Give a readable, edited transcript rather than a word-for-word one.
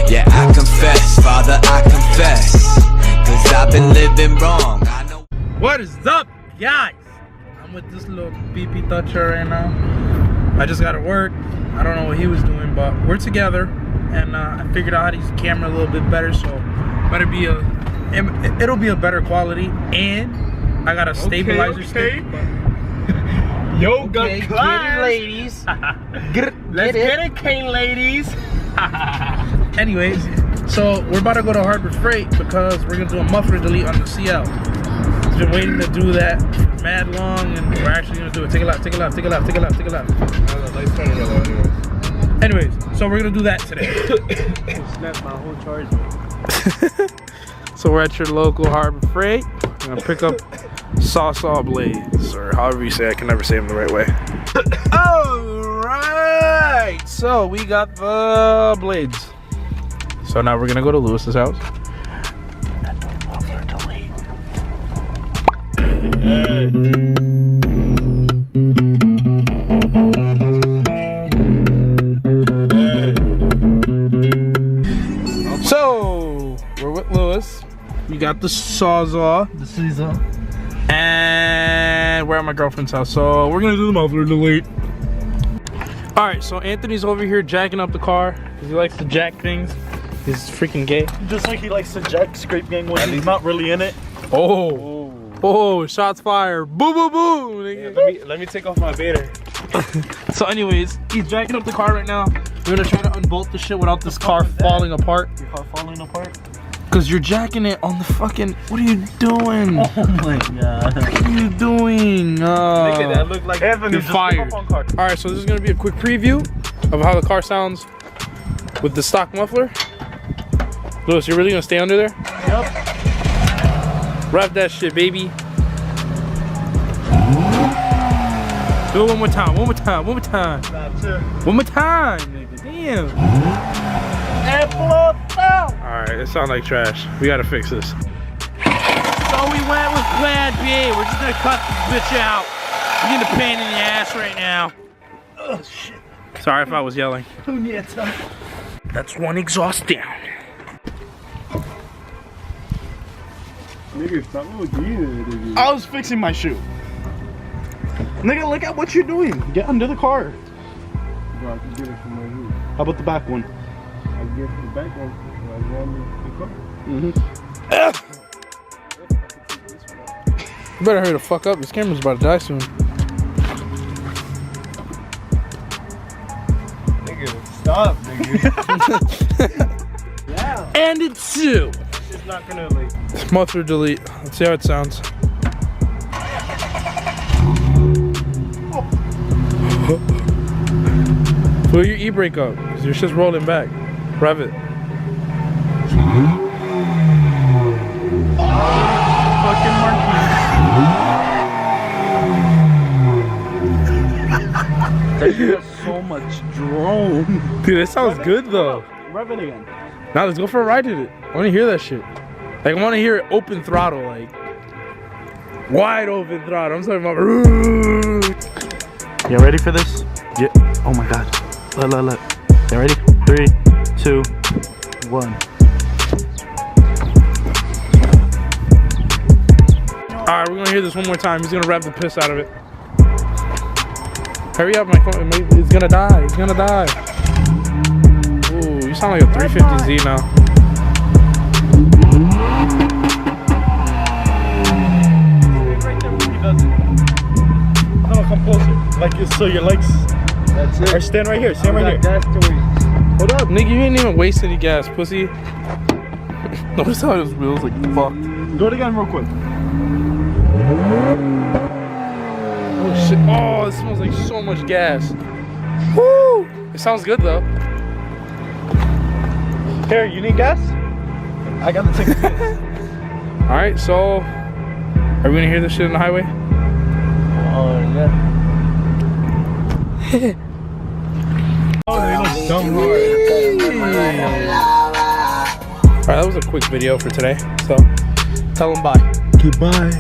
Yeah, I confess, Father, I confess, 'cause I've been living wrong. I know. What is up, guys? I'm with this little BP Thatcher right now. I just got to work. I don't know what he was doing, but we're together, and I figured out how to use the camera a little bit better, so it'll be a better quality, and I got a stabilizer stick. Yoga class. Get it, ladies. Let's get it, Kane ladies. Anyways, so we're about to go to Harbor Freight because we're gonna do a muffler delete on the CL. It's been waiting to do that for mad long, and we're actually gonna do it. Take a left, take a left, take a left, take a left, take a left. Anyways, so we're gonna do that today. Snap my whole charger. So we're at your local Harbor Freight. I'm gonna pick up saw blades, or however you say. I can never say them the right way. Alright, so we got the blades. So now we're gonna go to Lewis's house. So we're with Lewis. We got the sawzall, the Caesar, and we're at my girlfriend's house. So we're gonna do the muffler delete. All right, so Anthony's over here jacking up the car because he likes to jack things. He's freaking gay. Just like he likes to jack scrape gang when he's not really in it. Oh, shots fired. Boo, boo, boo. Yeah, let me take off my baiter. So anyways, he's jacking up the car right now. We're gonna try to unbolt the shit without this car falling apart. Your car falling apart? Cause you're jacking it on the fucking, what are you doing? Oh my god. What are you doing? That look like you're fired. Alright, so this is gonna be a quick preview of how the car sounds with the stock muffler. Lewis, you really gonna stay under there? Yep. Rev that shit, baby. Do it one more time, one more time, one more time. One more time, nigga. Damn. And pull up down. Alright, it sounds like trash. We gotta fix this. So we went with plan B. We're just gonna cut this bitch out. We're getting a pain in the ass right now. Oh shit. Sorry if I was yelling. That's one exhaust down. Nigga, stop nigga. I was fixing my shoe. Nigga, look at what you're doing. Get under the car. Bro, I can get it from my roof. How about the back one? I can get the back one. I go under the car. You better hurry the fuck up. This camera's about to die soon. Nigga, stop, nigga. Yeah. And it's two. It's not gonna like. Muffler delete. Let's see how it sounds. Pull your e-brake up, because your shit's rolling back. Rev it. Fucking That shit has so much drone. Dude, it sounds good though. Rev it again. Now let's go for a ride in it. I want to hear that shit. Like, I want to hear it open throttle, like wide open throttle. I'm talking about. You ready for this? Yeah. Oh my god. Look. You ready? 3, 2, 1. Alright, we're gonna hear this one more time. He's gonna rev the piss out of it. Hurry up, my phone. It's gonna die. It's gonna die. Ooh, you sound like a 350Z now. Right there when he does it. No, come closer. Like, so your legs. That's it. Or stand right here. Stand right here. Gas to waste. Hold up, nigga. You ain't even waste any gas, pussy. Notice how his wheels like fucked. Do it again real quick. Oh shit. Oh, it smells like so much gas. Woo! It sounds good though. Here, you need gas? I got the ticket. Alright, so are we gonna hear this shit on the highway? Oh yeah. Oh, they look dumb hard. Alright, that was a quick video for today. So tell them bye. Goodbye.